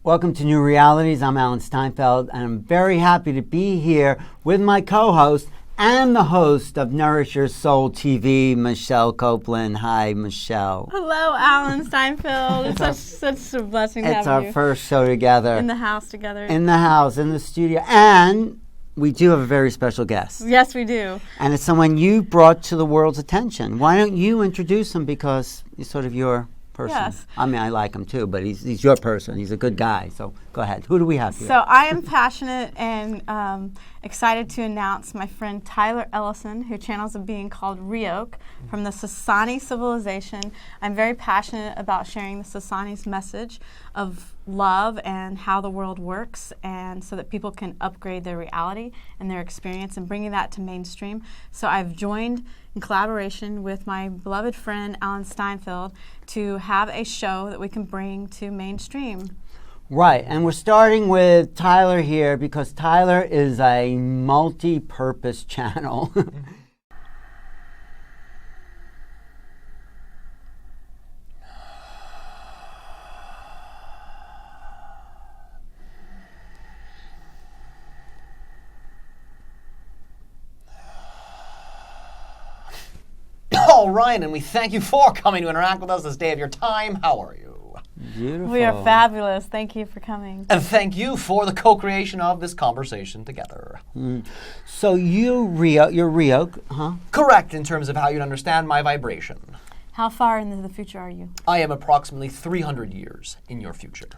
Welcome to New Realities. I'm Alan Steinfeld, and I'm very happy to be here with my co-host and the host of Nourish Your Soul TV, Michele Copeland. Hi, Michele. Hello, Alan Steinfeld. It's such a blessing to have you. It's our first show together. In the house together. In the house, in the studio. And we do have a very special guest. Yes, we do. And it's someone you brought to the world's attention. Why don't you introduce him, because he's sort of your person. Yes. I mean, I like him too, but he's your person. He's a good guy. So go ahead. Who do we have here? So I am passionate and excited to announce my friend Tyler Ellison, who channels a being called Riok from the Sasani civilization. I'm very passionate about sharing the Sasani's message of love and how the world works, and so that people can upgrade their reality and their experience and bringing that to mainstream. So I've joined in collaboration with my beloved friend Alan Steinfeld to have a show that we can bring to mainstream. Right, and we're starting with Tyler here because Tyler is a multi-purpose channel. All right, and we thank you for coming to interact with us this day of your time. How are you? Beautiful. We are fabulous. Thank you for coming. And thank you for the co-creation of this conversation together. So you're Riok, huh? Correct in terms of how you'd understand my vibration. How far into the future are you? I am approximately 300 years in your future.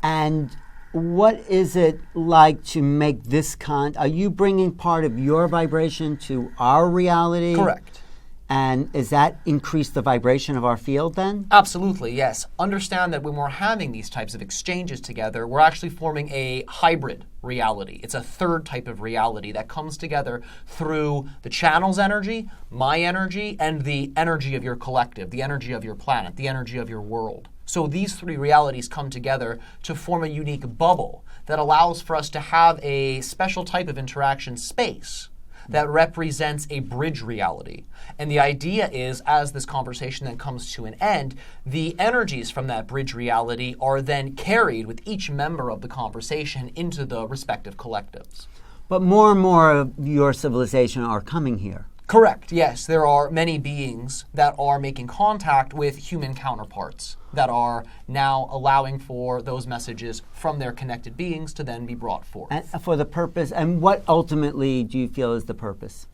And what is it like to make this are you bringing part of your vibration to our reality? Correct. And is that increase the vibration of our field then? Absolutely, yes. Understand that when we're having these types of exchanges together, we're actually forming a hybrid reality. It's a third type of reality that comes together through the channel's energy, my energy, and the energy of your collective, the energy of your planet, the energy of your world. So these three realities come together to form a unique bubble that allows for us to have a special type of interaction space that represents a bridge reality. And the idea is, as this conversation then comes to an end, the energies from that bridge reality are then carried with each member of the conversation into the respective collectives. But more and more of your civilization are coming here. Correct, yes. There are many beings that are making contact with human counterparts that are now allowing for those messages from their connected beings to then be brought forth. And for the purpose, and what ultimately do you feel is the purpose?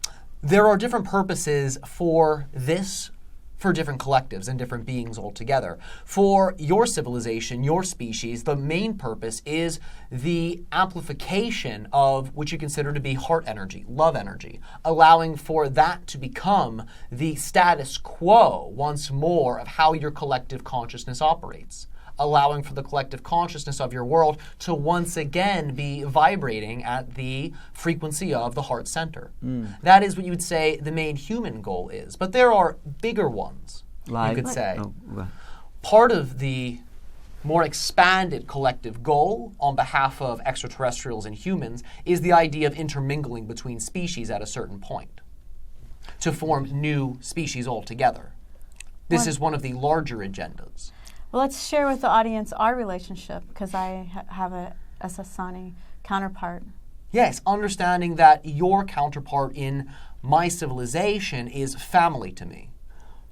There are different purposes for this, for different collectives and different beings altogether. For your civilization, your species, the main purpose is the amplification of what you consider to be heart energy, love energy, allowing for that to become the status quo once more of how your collective consciousness operates, allowing for the collective consciousness of your world to once again be vibrating at the frequency of the heart center. That is what you would say the main human goal is. But there are bigger ones, you could say. Part of the more expanded collective goal on behalf of extraterrestrials and humans is the idea of intermingling between species at a certain point to form new species altogether. This is one of the larger agendas. Well, let's share with the audience our relationship, because I have a Sasani counterpart. Yes, understanding that your counterpart in my civilization is family to me.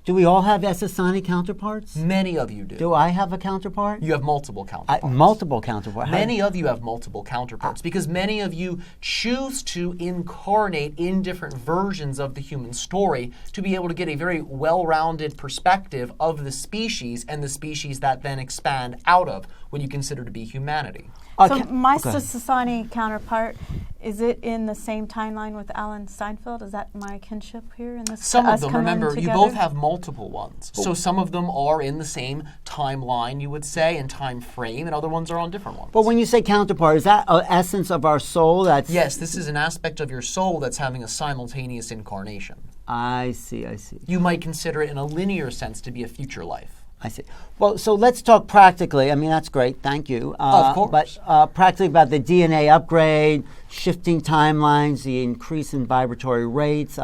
Do we all have Sasani counterparts? Many of you do. Do I have a counterpart? You have multiple counterparts. Multiple counterparts. Many of you have multiple counterparts because many of you choose to incarnate in different versions of the human story to be able to get a very well-rounded perspective of the species and the species that then expand out of what you consider to be humanity. So my Sasani counterpart, is it in the same timeline with Alan Steinfeld? Is that my kinship here? In this, some of them, remember, you both have multiple ones. So some of them are in the same timeline, you would say, and time frame, and other ones are on different ones. But when you say counterpart, is that an essence of our soul? Yes, this is an aspect of your soul that's having a simultaneous incarnation. I see, I see. You might consider it in a linear sense to be a future life. I see. Well, so let's talk practically. I mean, that's great. Thank you. Of course. But practically about the DNA upgrade, shifting timelines, the increase in vibratory rates.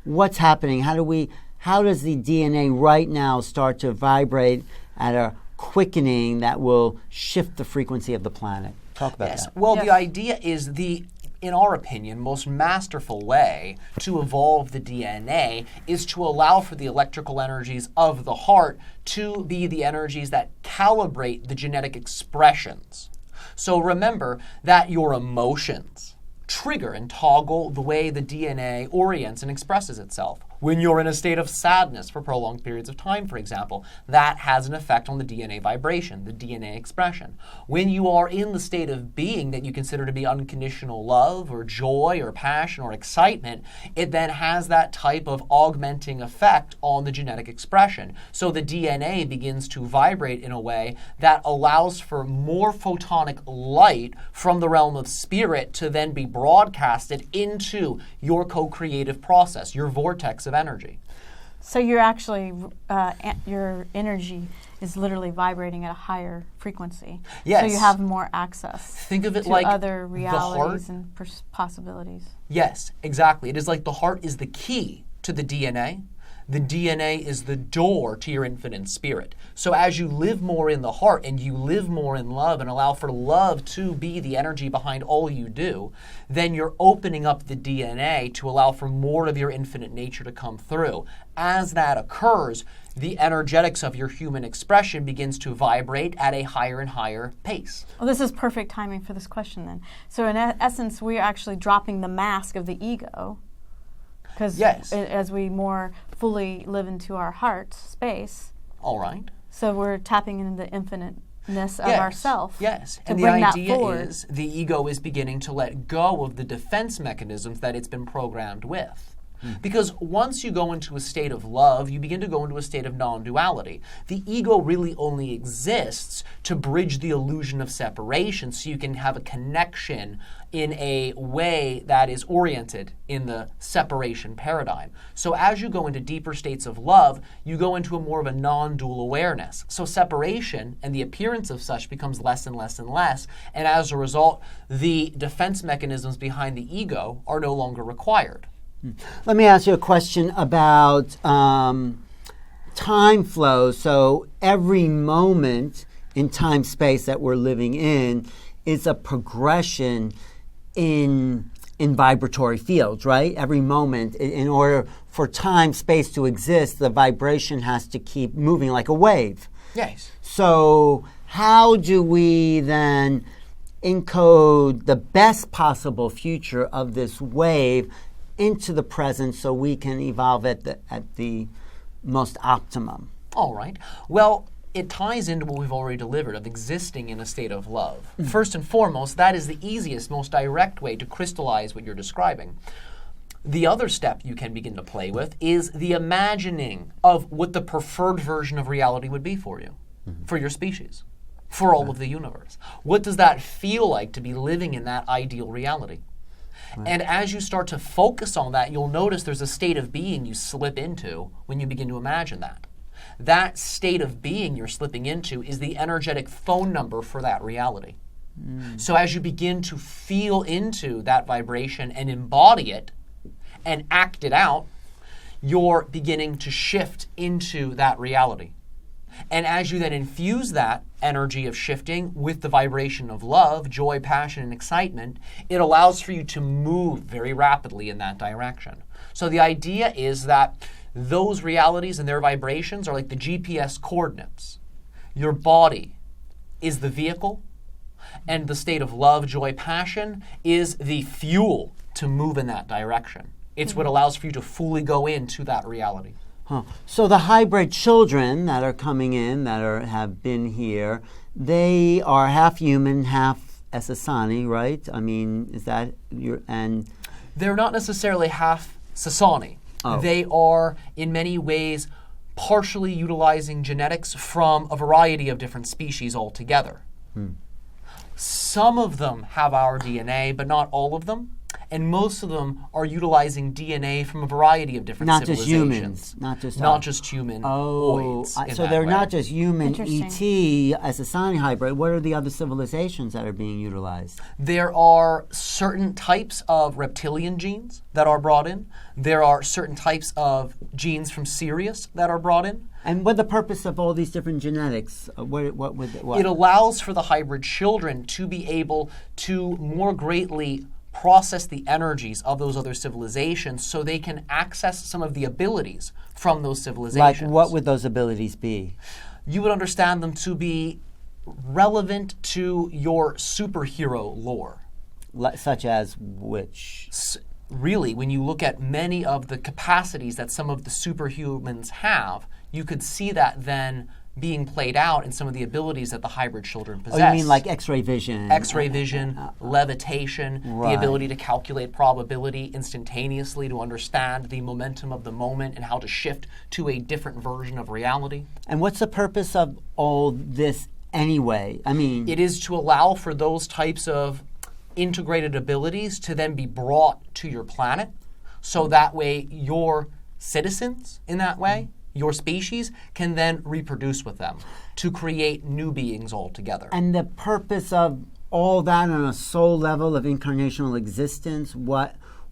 What's happening? How does the DNA right now start to vibrate at a quickening that will shift the frequency of the planet. Talk about that. Well, Yes. the idea is in our opinion, most masterful way to evolve the DNA is to allow for the electrical energies of the heart to be the energies that calibrate the genetic expressions. So remember that your emotions trigger and toggle the way the DNA orients and expresses itself. When you're in a state of sadness for prolonged periods of time, for example, that has an effect on the DNA vibration, the DNA expression. When you are in the state of being that you consider to be unconditional love or joy or passion or excitement, it then has that type of augmenting effect on the genetic expression. So the DNA begins to vibrate in a way that allows for more photonic light from the realm of spirit to then be broadcasted into your co-creative process, your vortex of energy. So you're actually, your energy is literally vibrating at a higher frequency. Yes. So you have more access Think of it to like other the realities heart. and possibilities. Yes, exactly. It is like the heart is the key to the DNA. The DNA is the door to your infinite spirit. So as you live more in the heart and you live more in love and allow for love to be the energy behind all you do, then you're opening up the DNA to allow for more of your infinite nature to come through. As that occurs, the energetics of your human expression begins to vibrate at a higher and higher pace. Well, this is perfect timing for this question then. So in essence, we're actually dropping the mask of the ego. Because Yes. as we more fully live into our heart space, All right. so we're tapping into the infiniteness of Yes, ourself. Yes, To and the bring that idea forward. is the ego is beginning to let go of the defense mechanisms that it's been programmed with. Because once you go into a state of love, you begin to go into a state of non-duality. The ego really only exists to bridge the illusion of separation so you can have a connection in a way that is oriented in the separation paradigm. So as you go into deeper states of love, you go into a more of a non-dual awareness. So separation and the appearance of such becomes less and less and less, and as a result, the defense mechanisms behind the ego are no longer required. Let me ask you a question about time flow. So every moment in time space that we're living in is a progression in vibratory fields, right? Every moment, in order for time space to exist, the vibration has to keep moving like a wave. Yes. So how do we then encode the best possible future of this wave into the present so we can evolve at the most optimum? All right. Well, it ties into what we've already delivered of existing in a state of love. First and foremost, that is the easiest, most direct way to crystallize what you're describing. The other step you can begin to play with is the imagining of what the preferred version of reality would be for you, for your species, for all of the universe. What does that feel like to be living in that ideal reality? And as you start to focus on that, you'll notice there's a state of being you slip into when you begin to imagine that. That state of being you're slipping into is the energetic phone number for that reality. So as you begin to feel into that vibration and embody it and act it out, you're beginning to shift into that reality. And as you then infuse that energy of shifting with the vibration of love, joy, passion, and excitement, it allows for you to move very rapidly in that direction. So the idea is that those realities and their vibrations are like the GPS coordinates. Your body is the vehicle, and the state of love, joy, passion is the fuel to move in that direction. It's what allows for you to fully go into that reality. So the hybrid children that are coming in, have been here, they are half human, half Ellison, right? I mean, is that and they're not necessarily half Sasani. Oh. They are, in many ways, partially utilizing genetics from a variety of different species altogether. Some of them have our DNA, but not all of them. and most of them are utilizing DNA from a variety of different Not just civilizations. humans, not just Not just humanoids. in so that they're way. not just human Interesting. ET as a Sani hybrid. What are the other civilizations that are being utilized? There are certain types of reptilian genes that are brought in. There are certain types of genes from Sirius that are brought in. And what the purpose of all these different genetics? What? It allows for the hybrid children to be able to more greatly process the energies of those other civilizations so they can access some of the abilities from those Like, civilizations. what would those abilities be? You would understand them to be relevant to your superhero lore. Such as which? Really, when you look at many of the capacities that some of the superhumans have, you could see that then being played out in some of the abilities that the hybrid children possess. Oh, you mean like X-ray vision? X-ray vision, levitation, Right. the ability to calculate probability instantaneously, to understand the momentum of the moment and how to shift to a different version of reality. And what's the purpose of all this anyway? I mean, It is to allow for those types of integrated abilities to then be brought to your planet, so that way your citizens, in that way, your species, can then reproduce with them to create new beings altogether. and the purpose of all that on a soul level of incarnational existence,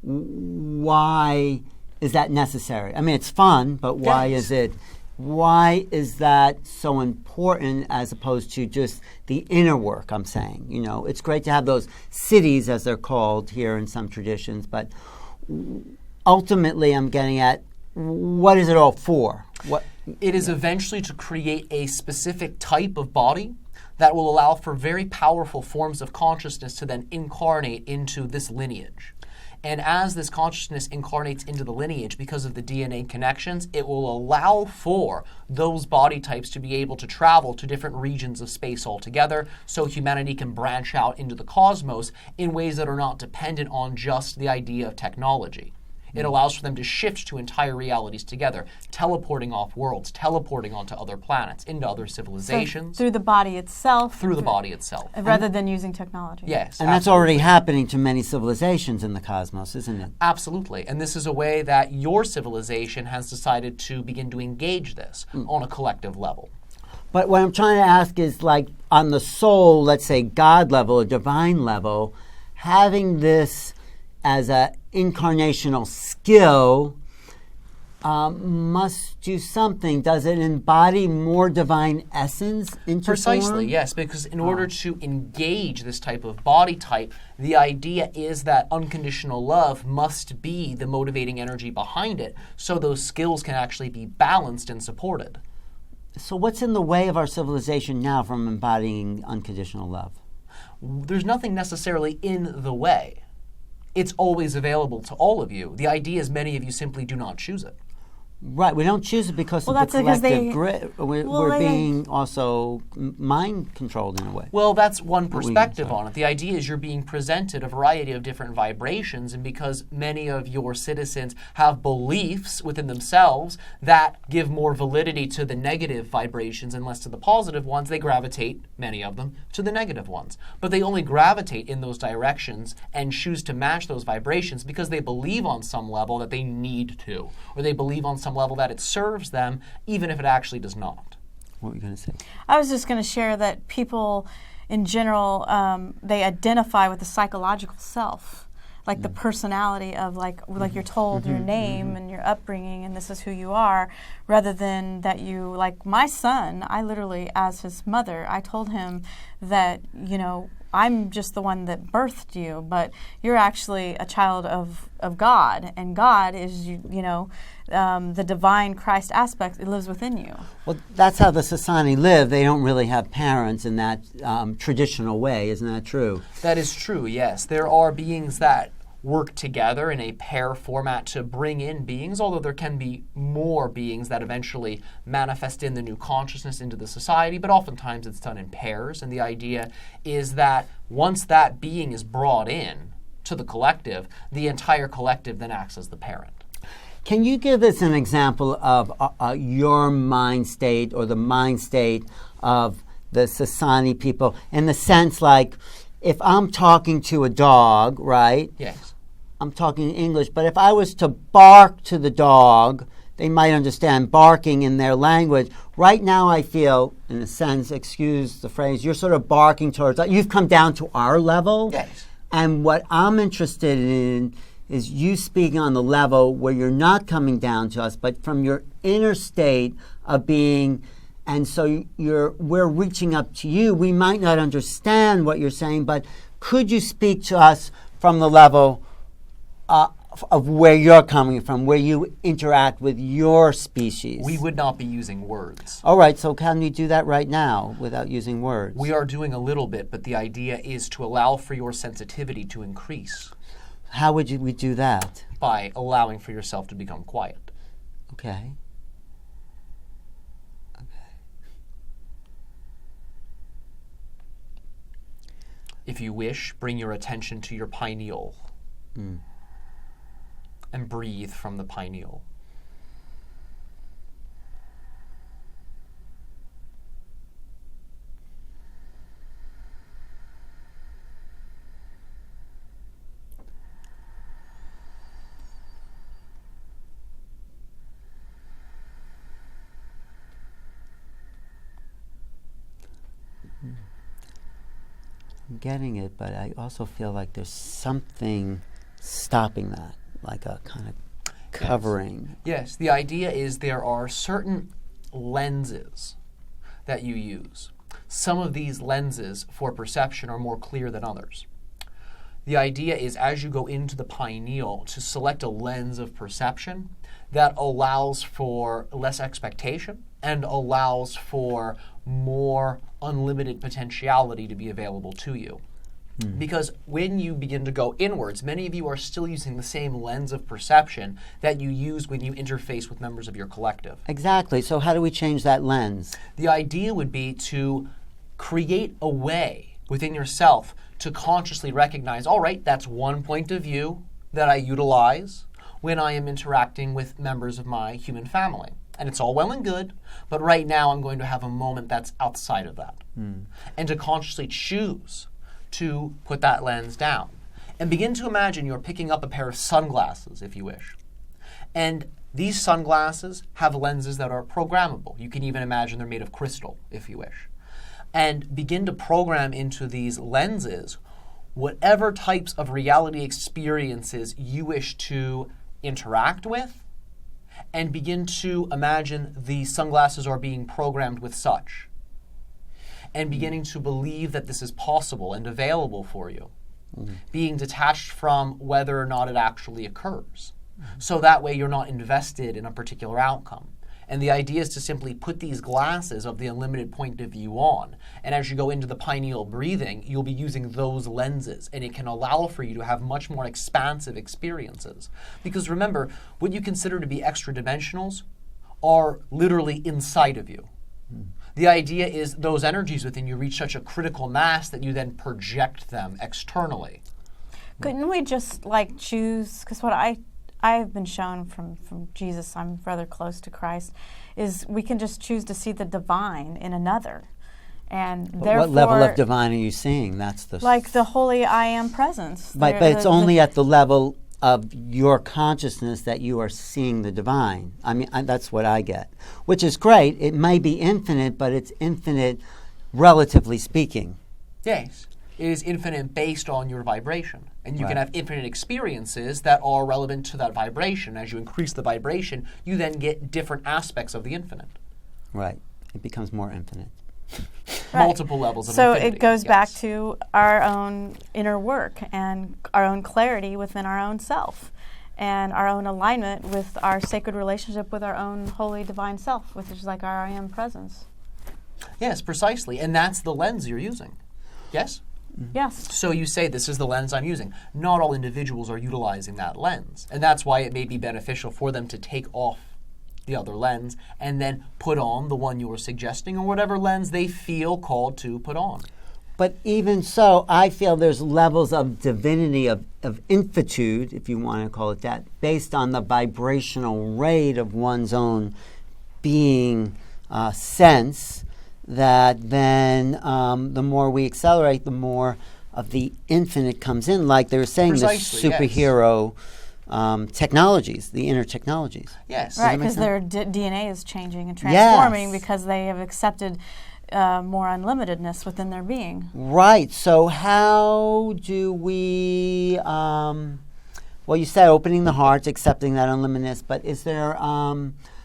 why is that necessary? I mean, it's fun, but why Yes. why is that so important as opposed to just the inner work? I'm saying, it's great to have those cities, as they're called here in some traditions, but ultimately I'm getting at, what is it all for? It is eventually to create a specific type of body that will allow for very powerful forms of consciousness to then incarnate into this lineage. And as this consciousness incarnates into the lineage, because of the DNA connections, it will allow for those body types to be able to travel to different regions of space altogether, so humanity can branch out into the cosmos in ways that are not dependent on just the idea of technology. It allows for them to shift to entire realities together, teleporting off worlds, teleporting onto other planets, into other civilizations, Through the body itself. through the body itself. Rather than using technology. Yes, And that's absolutely. already happening to many civilizations in the cosmos, isn't it? Absolutely. And this is a way that your civilization has decided to begin to engage this on a collective level. But what I'm trying to ask is, like, on the soul, let's say God level or divine level, having this as an incarnational skill must do something. Does it embody more divine essence into Precisely, form? yes, because in order to engage this type of body type, the idea is that unconditional love must be the motivating energy behind it, so those skills can actually be balanced and supported. So what's in the way of our civilization now from embodying unconditional love? There's nothing necessarily in the way. It's always available to all of you. The idea is many of you simply do not choose it. Right, we don't choose it because of that's the because collective they- grid. We're they- being also mind controlled in a way. Well, that's one we- perspective sorry. on it. The idea is you're being presented a variety of different vibrations, and because many of your citizens have beliefs within themselves that give more validity to the negative vibrations and less to the positive ones, they gravitate, many of them, to the negative ones. But they only gravitate in those directions and choose to match those vibrations because they believe on some level that they need to, or they believe on some level that it serves them, even if it actually does not. What were you going to say? I was just going to share that people, in general, they identify with the psychological self, like the personality of like you're told your name and your upbringing, and this is who you are, rather than that you, like my son, I literally, as his mother, I told him that, I'm just the one that birthed you, but you're actually a child of God, and God is, the divine Christ aspect, it lives within you. Well, that's how the Sasani live. They don't really have parents in that traditional way. Isn't that true? That is true, yes. There are beings that work together in a pair format to bring in beings, although there can be more beings that eventually manifest in the new consciousness into the society, but oftentimes it's done in pairs, and the idea is that once that being is brought in to the collective, the entire collective then acts as the parent. Can you give us an example of your mind state or the mind state of the Sasani people in the sense like if I'm talking to a dog, right? Yes. I'm talking English, but if I was to bark to the dog, they might understand barking in their language. Right now I feel, in a sense, excuse the phrase, you're sort of barking towards, you've come down to our level. Yes. And what I'm interested in is you speaking on the level where you're not coming down to us, but from your inner state of being, and so we're reaching up to you. We might not understand what you're saying, but could you speak to us from the level of where you're coming from, where you interact with your species? We would not be using words. All right, so can we do that right now without using words? We are doing a little bit, but the idea is to allow for your sensitivity to increase. How would we do that? By allowing for yourself to become quiet. Okay. If you wish, bring your attention to your pineal. And breathe from the pineal. I'm getting it, but I also feel like there's something stopping that, like a kind of covering. Yes, the idea is there are certain lenses that you use. Some of these lenses for perception are more clear than others. The idea is as you go into the pineal to select a lens of perception that allows for less expectation and allows for more unlimited potentiality to be available to you. Because when you begin to go inwards, many of you are still using the same lens of perception that you use when you interface with members of your collective. Exactly. So how do we change that lens? The idea would be to create a way within yourself to consciously recognize, all right, that's one point of view that I utilize when I am interacting with members of my human family. And it's all well and good, but right now I'm going to have a moment that's outside of that. And to consciously choose to put that lens down. And begin to imagine you're picking up a pair of sunglasses, if you wish. And these sunglasses have lenses that are programmable. You can even imagine they're made of crystal, if you wish. And begin to program into these lenses whatever types of reality experiences you wish to interact with, and begin to imagine the sunglasses are being programmed with such. And beginning to believe that this is possible and available for you. Being detached from whether or not it actually occurs. So that way you're not invested in a particular outcome. And the idea is to simply put these glasses of the unlimited point of view on. And as you go into the pineal breathing, you'll be using those lenses. And it can allow for you to have much more expansive experiences. Because remember, what you consider to be extra dimensionals are literally inside of you. The idea is those energies within you reach such a critical mass that you then project them externally. Couldn't we just choose, because what I have been shown from Jesus, I'm rather close to Christ, is we can just choose to see the divine in another. And therefore, what level of divine are you seeing? That's the the holy I am presence. But it's only at the level of your consciousness that you are seeing the divine. I mean, that's what I get, which is great. It may be infinite, but it's infinite relatively speaking. Yes. It is infinite based on your vibration. And you can have infinite experiences that are relevant to that vibration. As you increase the vibration, you then get different aspects of the infinite. Right. It becomes more infinite. Multiple levels of so infinity. It goes back to our own inner work and our own clarity within our own self and our own alignment with our sacred relationship with our own holy divine self, which is like our I am presence. Yes, precisely. And that's the lens you're using. Yes? Yes. So you say, this is the lens I'm using. Not all individuals are utilizing that lens. And that's why it may be beneficial for them to take off the other lens and then put on the one you were suggesting or whatever lens they feel called to put on. But even so, I feel there's levels of divinity, of infinitude, if you want to call it that, based on the vibrational rate of one's own being sense, that then the more we accelerate, the more of the infinite comes in, like they were saying, Precisely, the superhero technologies, the inner technologies. Yes. Right, because their DNA is changing and transforming because they have accepted more unlimitedness within their being. Right. So how do we? Well, you said opening the heart, accepting that unlimitedness, but is there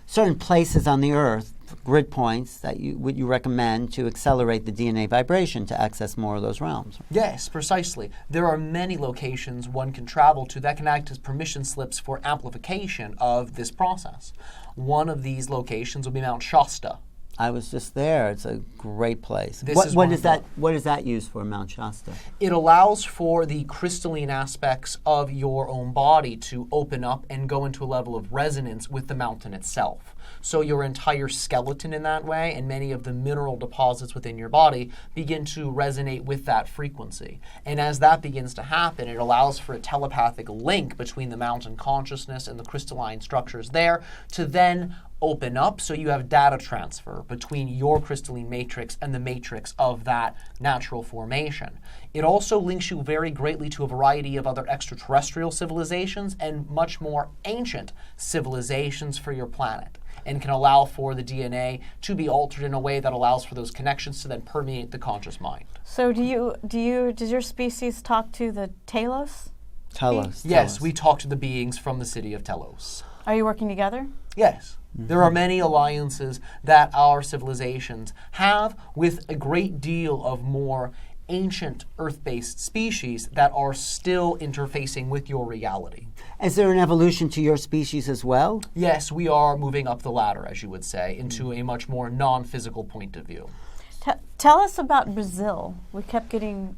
certain places on the earth, grid points, that would you recommend to accelerate the DNA vibration to access more of those realms? Yes, precisely. There are many locations one can travel to that can act as permission slips for amplification of this process. One of these locations will be Mount Shasta. I was just there. It's a great place. This What is one is of that? What is that used for, Mount Shasta? It allows for the crystalline aspects of your own body to open up and go into a level of resonance with the mountain itself. So your entire skeleton in that way and many of the mineral deposits within your body begin to resonate with that frequency. And as that begins to happen, it allows for a telepathic link between the mountain consciousness and the crystalline structures there to then open up, so you have data transfer between your crystalline matrix and the matrix of that natural formation. It also links you very greatly to a variety of other extraterrestrial civilizations and much more ancient civilizations for your planet, and can allow for the DNA to be altered in a way that allows for those connections to then permeate the conscious mind. So does your species talk to the Telos? Telos. Yes, we talk to the beings from the city of Telos. Are you working together? Yes. There are many alliances that our civilizations have with a great deal of more ancient Earth-based species that are still interfacing with your reality. Is there an evolution to your species as well? Yes, we are moving up the ladder, as you would say, into a much more non-physical point of view. Tell us about Brazil. We kept getting,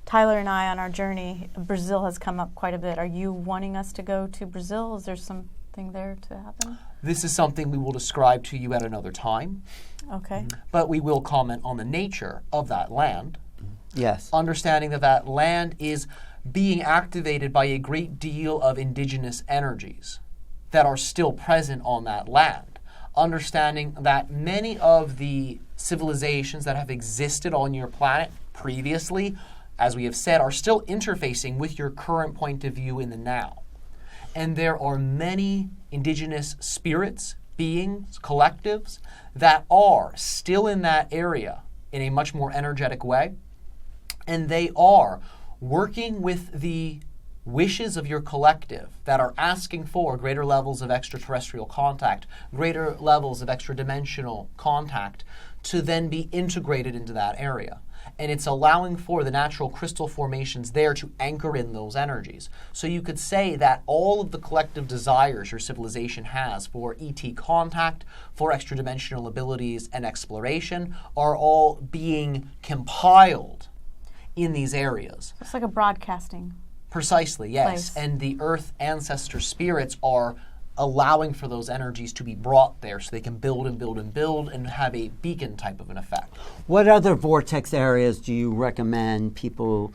Tyler and I on our journey, Brazil has come up quite a bit. Are you wanting us to go to Brazil? Is there something there to happen? This is something we will describe to you at another time. Okay. But we will comment on the nature of that land. Yes. Understanding that that land is being activated by a great deal of indigenous energies that are still present on that land. Understanding that many of the civilizations that have existed on your planet previously, as we have said, are still interfacing with your current point of view in the now. And there are many indigenous spirits, beings, collectives that are still in that area in a much more energetic way. And they are working with the wishes of your collective that are asking for greater levels of extraterrestrial contact, greater levels of extra-dimensional contact to then be integrated into that area. And it's allowing for the natural crystal formations there to anchor in those energies. So you could say that all of the collective desires your civilization has for ET contact, for extra-dimensional abilities and exploration are all being compiled in these areas. It's like a broadcasting. Precisely, yes. Place. And the Earth ancestor spirits are allowing for those energies to be brought there so they can build and build and build and have a beacon type of an effect. What other vortex areas do you recommend people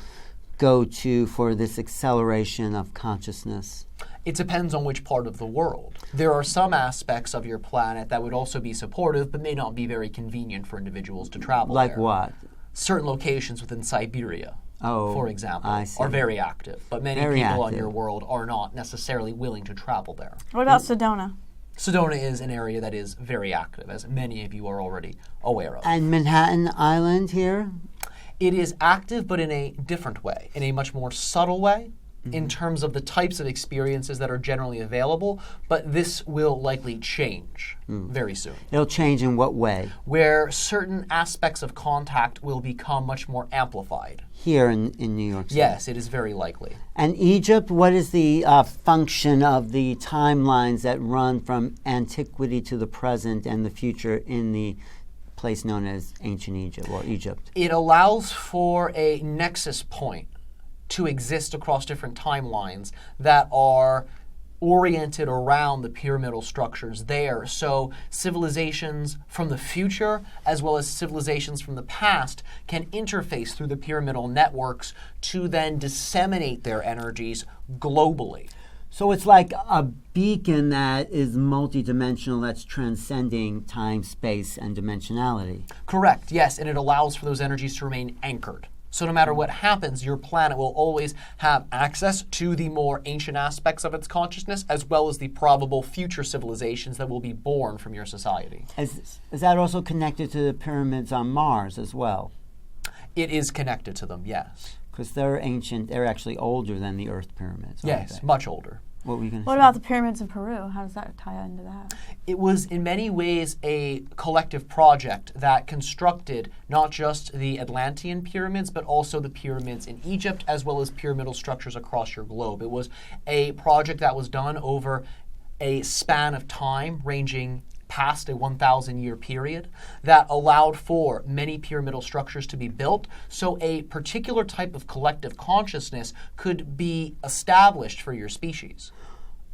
go to for this acceleration of consciousness? It depends on which part of the world. There are some aspects of your planet that would also be supportive but may not be very convenient for individuals to travel Like there. what? Certain locations within Siberia, for example, are very active, but many people on your world are not necessarily willing to travel there. What about Sedona? Sedona is an area that is very active, as many of you are already aware of. And Manhattan Island here? It is active, but in a different way, in a much more subtle way, in terms of the types of experiences that are generally available, but this will likely change very soon. It'll change in what way? Where certain aspects of contact will become much more amplified. Here in New York City? Yes, it is very likely. And Egypt, what is the function of the timelines that run from antiquity to the present and the future in the place known as ancient Egypt or Egypt? It allows for a nexus point to exist across different timelines that are oriented around the pyramidal structures there. So civilizations from the future as well as civilizations from the past can interface through the pyramidal networks to then disseminate their energies globally. So it's like a beacon that is multidimensional, that's transcending time, space, and dimensionality. Correct, yes, and it allows for those energies to remain anchored. So no matter what happens, your planet will always have access to the more ancient aspects of its consciousness, as well as the probable future civilizations that will be born from your society. Is that also connected to the pyramids on Mars as well? It is connected to them, yes. Because they're ancient. They're actually older than the Earth pyramids. aren't Yes, they? much older. What were you going to What say? about the pyramids in Peru? How does that tie into that? It was in many ways a collective project that constructed not just the Atlantean pyramids, but also the pyramids in Egypt, as well as pyramidal structures across your globe. It was a project that was done over a span of time ranging past a 1,000-year period that allowed for many pyramidal structures to be built, so a particular type of collective consciousness could be established for your species.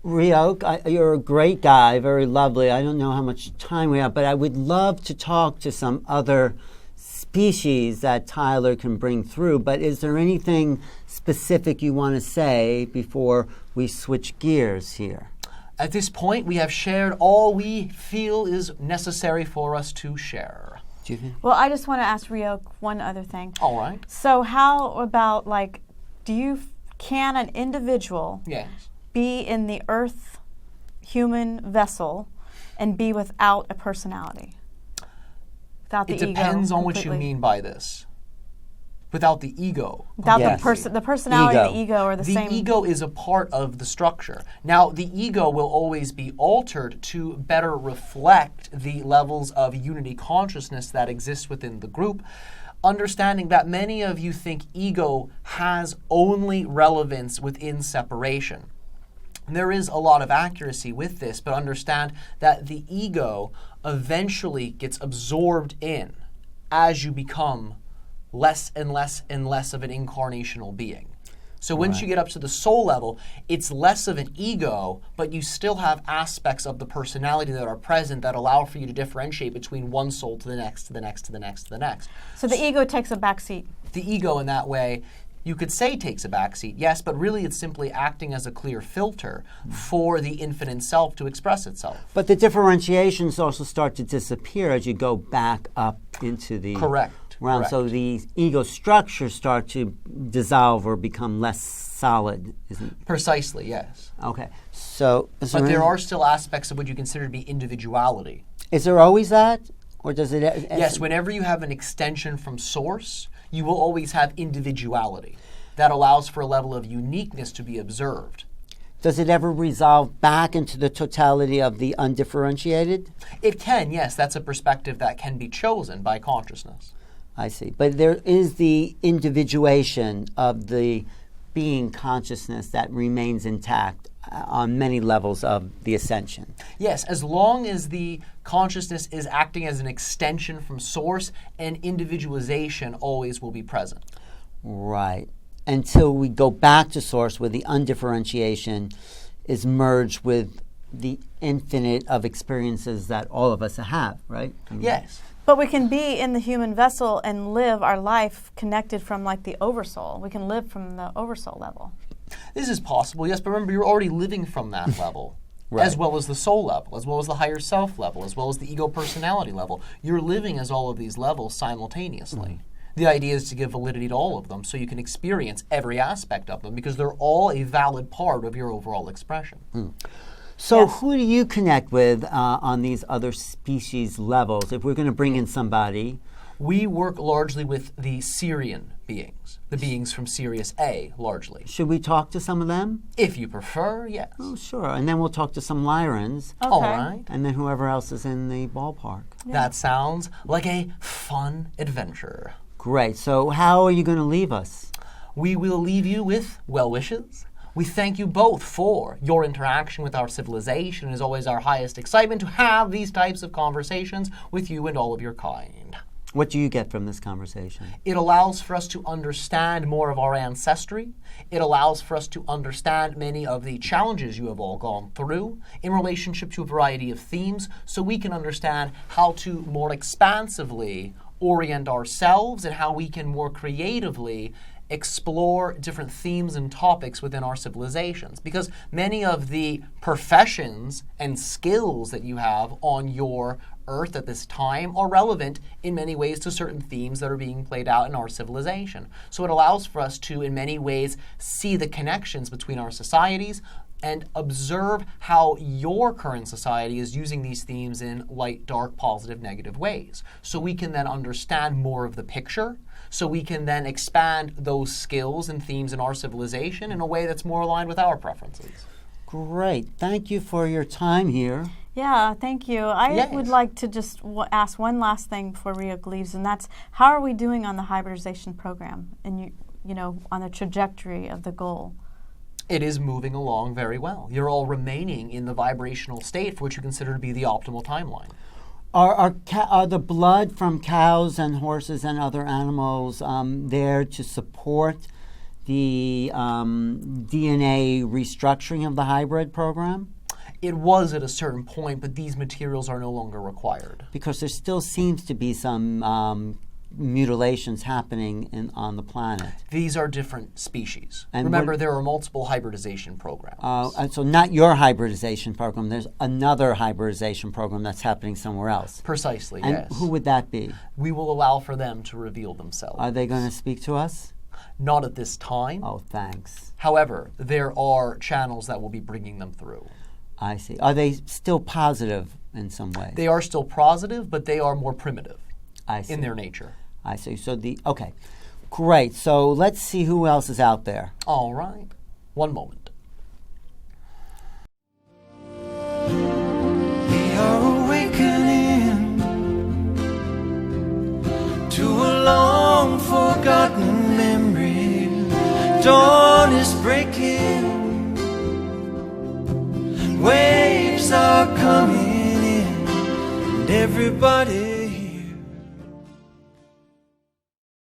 Riok, you're a great guy, very lovely. I don't know how much time we have, but I would love to talk to some other species that Tyler can bring through. But is there anything specific you want to say before we switch gears here? At this point, we have shared all we feel is necessary for us to share. Do you think? Well, I just want to ask Riok one other thing. All right. So how about, like, can an individual Yes. be in the earth human vessel and be without a personality? Without the It ego depends on what you completely? mean by this. Without the ego. Without Yes. the personality and the Ego. ego are the same. The ego is a part of the structure. Now, the ego will always be altered to better reflect the levels of unity consciousness that exist within the group, understanding that many of you think ego has only relevance within separation. There is a lot of accuracy with this, but understand that the ego eventually gets absorbed in as you become less and less and less of an incarnational being. So once you get up to the soul level, it's less of an ego, but you still have aspects of the personality that are present that allow for you to differentiate between one soul to the next, to the next, to the next, to the next. So the ego takes a back seat. The ego in that way, you could say takes a backseat, yes, but really it's simply acting as a clear filter for the infinite self to express itself. But the differentiations also start to disappear as you go back up into the Correct. realm. Correct. So the ego structures start to dissolve or become less solid, isn't Precisely, yes. Okay. So is But there any- are still aspects of what you consider to be individuality. Is there always that? Or does it Yes, whenever you have an extension from source, you will always have individuality. That allows for a level of uniqueness to be observed. Does it ever resolve back into the totality of the undifferentiated? It can, yes, that's a perspective that can be chosen by consciousness. I see. But there is the individuation of the being consciousness that remains intact on many levels of the ascension. Yes, as long as the consciousness is acting as an extension from source, and individualization always will be present. Right. Until we go back to source where the undifferentiation is merged with the infinite of experiences that all of us have, right? I mean, Yes. But we can be in the human vessel and live our life connected from, like, the oversoul. We can live from the oversoul level. This is possible, yes, but remember, you're already living from that level. Right. As well as the soul level, as well as the higher self level, as well as the ego personality level. You're living as all of these levels simultaneously. The idea is to give validity to all of them so you can experience every aspect of them because they're all a valid part of your overall expression. So Yes. who do you connect with on these other species levels? If we're going to bring in somebody, We work largely with the Syrian beings, the beings from Sirius A, largely. should we talk to some of them? If you prefer, yes. Oh, sure. And then we'll talk to some Lyrans, Okay. All right. and then whoever else is in the ballpark. That sounds like a fun adventure. Great. So how are you going to leave us? We will leave you with well wishes. We thank you both for your interaction with our civilization. It is always our highest excitement to have these types of conversations with you and all of your kind. What do you get from this conversation? It allows for us to understand more of our ancestry. It allows for us to understand many of the challenges you have all gone through in relationship to a variety of themes, so we can understand how to more expansively orient ourselves and how we can more creatively explore different themes and topics within our civilizations. Because many of the professions and skills that you have on your Earth at this time are relevant in many ways to certain themes that are being played out in our civilization. So it allows for us to, in many ways, see the connections between our societies and observe how your current society is using these themes in light, dark, positive, negative ways. So we can then understand more of the picture, so we can then expand those skills and themes in our civilization in a way that's more aligned with our preferences. Great. Thank you for your time here. Yeah, thank you. I would like to just ask one last thing before Riok leaves, and that's how are we doing on the hybridization program and you know, on the trajectory of the goal? It is moving along very well. You're all remaining in the vibrational state for which you consider to be the optimal timeline. Are the blood from cows and horses and other animals there to support the DNA restructuring of the hybrid program? It was at a certain point, but these materials are no longer required. Because there still seems to be some mutilations happening on the planet. These are different species. And remember, there are multiple hybridization programs. And so not your hybridization program. There's another hybridization program that's happening somewhere else. Precisely, and yes. Who would that be? We will allow for them to reveal themselves. Are they going to speak to us? Not at this time. Oh, thanks. However, there are channels that will be bringing them through. I see. Are they still positive in some way? They are still positive, but they are more primitive. I see. In their nature. I see. So okay. Great. So let's see who else is out there. All right. One moment. We are awakening to a long forgotten memory. Dawn is breaking. Waves are coming in. And everybody